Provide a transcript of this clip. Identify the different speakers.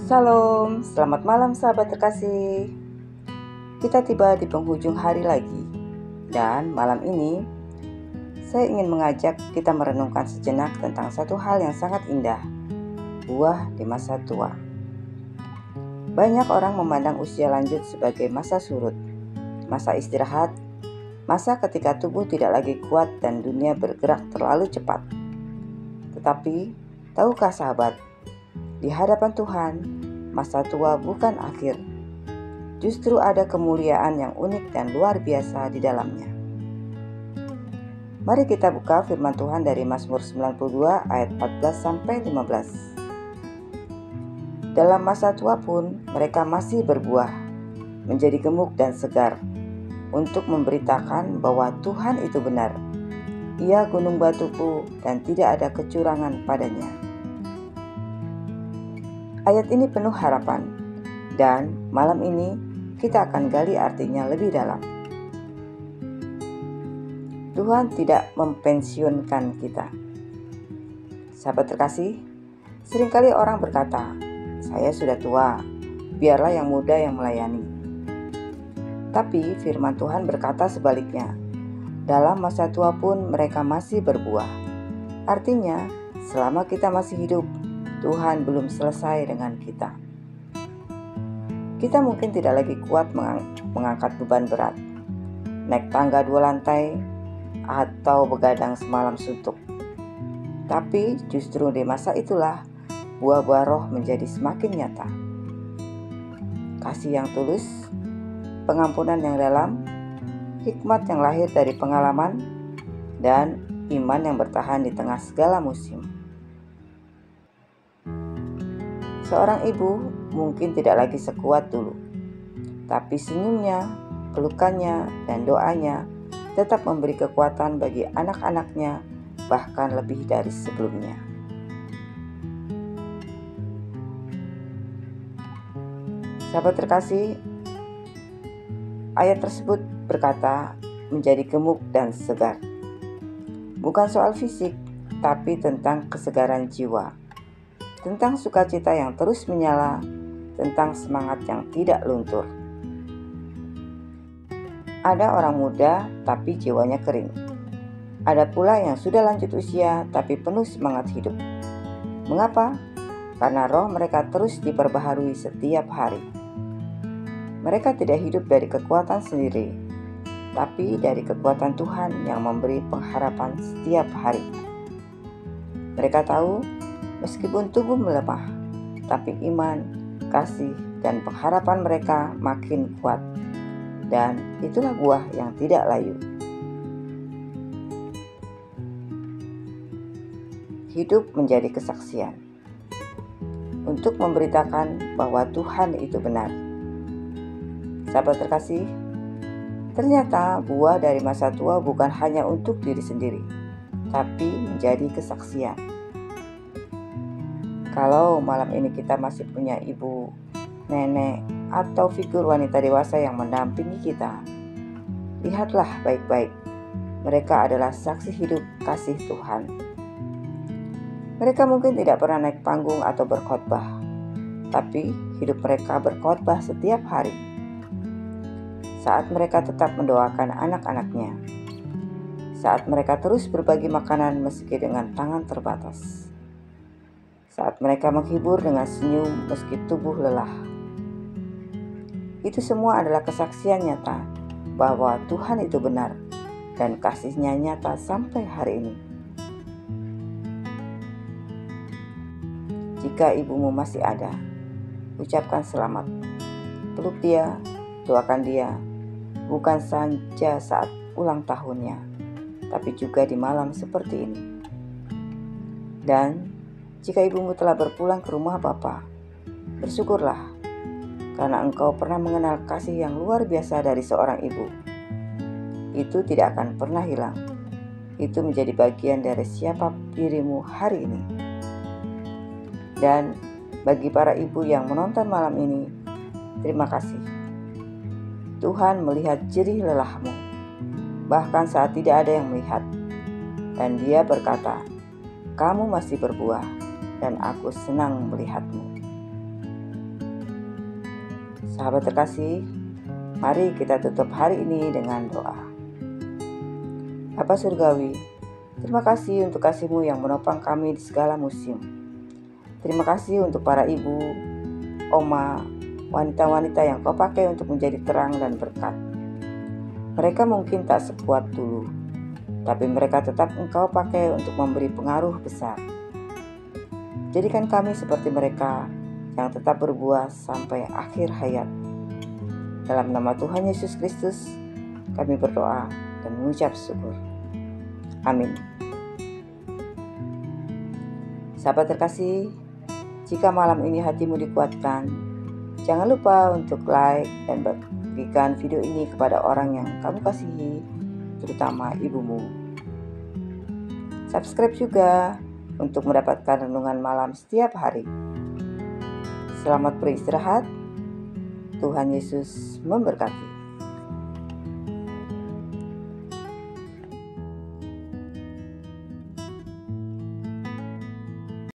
Speaker 1: Salam, selamat malam sahabat terkasih. Kita tiba di penghujung hari lagi. Dan malam ini saya ingin mengajak kita merenungkan sejenak tentang satu hal yang sangat indah, buah di masa tua. Banyak orang memandang usia lanjut sebagai masa surut, masa istirahat, masa ketika tubuh tidak lagi kuat dan dunia bergerak terlalu cepat. Tetapi, tahukah sahabat, di hadapan Tuhan, masa tua bukan akhir. Justru ada kemuliaan yang unik dan luar biasa di dalamnya. Mari kita buka firman Tuhan dari Mazmur 92 ayat 14-15. Dalam masa tua pun mereka masih berbuah, menjadi gemuk dan segar, untuk memberitakan bahwa Tuhan itu benar. Ia gunung batuku dan tidak ada kecurangan padanya. Ayat ini penuh harapan, dan malam ini kita akan gali artinya lebih dalam. Tuhan tidak mempensiunkan kita. Sahabat terkasih, seringkali orang berkata, "Saya sudah tua, biarlah yang muda yang melayani." Tapi firman Tuhan berkata sebaliknya, dalam masa tua pun mereka masih berbuah. Artinya, selama kita masih hidup, Tuhan belum selesai dengan kita. Kita mungkin tidak lagi kuat mengangkat beban berat, naik tangga 2 lantai, atau begadang semalam suntuk. Tapi justru di masa itulah buah-buah roh menjadi semakin nyata. Kasih yang tulus, pengampunan yang dalam, hikmat yang lahir dari pengalaman, dan iman yang bertahan di tengah segala musim. Seorang ibu mungkin tidak lagi sekuat dulu, tapi senyumnya, pelukannya, dan doanya tetap memberi kekuatan bagi anak-anaknya, bahkan lebih dari sebelumnya. Sahabat terkasih, ayat tersebut berkata menjadi gemuk dan segar. Bukan soal fisik, tapi tentang kesegaran jiwa. Tentang sukacita yang terus menyala, tentang semangat yang tidak luntur. Ada orang muda tapi jiwanya kering. Ada pula yang sudah lanjut usia tapi penuh semangat hidup. Mengapa? Karena roh mereka terus diperbaharui setiap hari. Mereka tidak hidup dari kekuatan sendiri, tapi dari kekuatan Tuhan yang memberi pengharapan setiap hari. Mereka tahu, meskipun tubuh melemah, tapi iman, kasih, dan pengharapan mereka makin kuat. Dan itulah buah yang tidak layu. Hidup menjadi kesaksian untuk memberitakan bahwa Tuhan itu benar. Sahabat terkasih, ternyata buah dari masa tua bukan hanya untuk diri sendiri, tapi menjadi kesaksian. Kalau malam ini kita masih punya ibu, nenek, atau figur wanita dewasa yang mendampingi kita, lihatlah baik-baik. Mereka adalah saksi hidup kasih Tuhan. Mereka mungkin tidak pernah naik panggung atau berkhotbah, tapi hidup mereka berkhotbah setiap hari. Saat mereka tetap mendoakan anak-anaknya, saat mereka terus berbagi makanan meski dengan tangan terbatas, saat mereka menghibur dengan senyum meski tubuh lelah. Itu semua adalah kesaksian nyata bahwa Tuhan itu benar dan kasih-Nya nyata sampai hari ini. Jika ibumu masih ada, ucapkan selamat. Peluk dia, doakan dia, bukan saja saat ulang tahunnya, tapi juga di malam seperti ini. Dan jika ibumu telah berpulang ke rumah Bapa, bersyukurlah, karena engkau pernah mengenal kasih yang luar biasa dari seorang ibu. Itu tidak akan pernah hilang. Itu menjadi bagian dari siapa dirimu hari ini. Dan bagi para ibu yang menonton malam ini, terima kasih. Tuhan melihat jerih lelahmu, bahkan saat tidak ada yang melihat. Dan Dia berkata, "Kamu masih berbuah, dan aku senang melihatmu." Sahabat terkasih, mari kita tutup hari ini dengan doa. Bapa Surgawi, terima kasih untuk kasih-Mu yang menopang kami di segala musim. Terima kasih untuk para ibu, oma, wanita-wanita yang Kau pakai untuk menjadi terang dan berkat. Mereka mungkin tak sekuat dulu, tapi mereka tetap Engkau pakai untuk memberi pengaruh besar. Jadikan kami seperti mereka yang tetap berbuah sampai akhir hayat. Dalam nama Tuhan Yesus Kristus, kami berdoa dan mengucap syukur. Amin. Sahabat terkasih, jika malam ini hatimu dikuatkan, jangan lupa untuk like dan bagikan video ini kepada orang yang kamu kasihi, terutama ibumu. Subscribe juga untuk mendapatkan renungan malam setiap hari. Selamat beristirahat. Tuhan Yesus memberkati.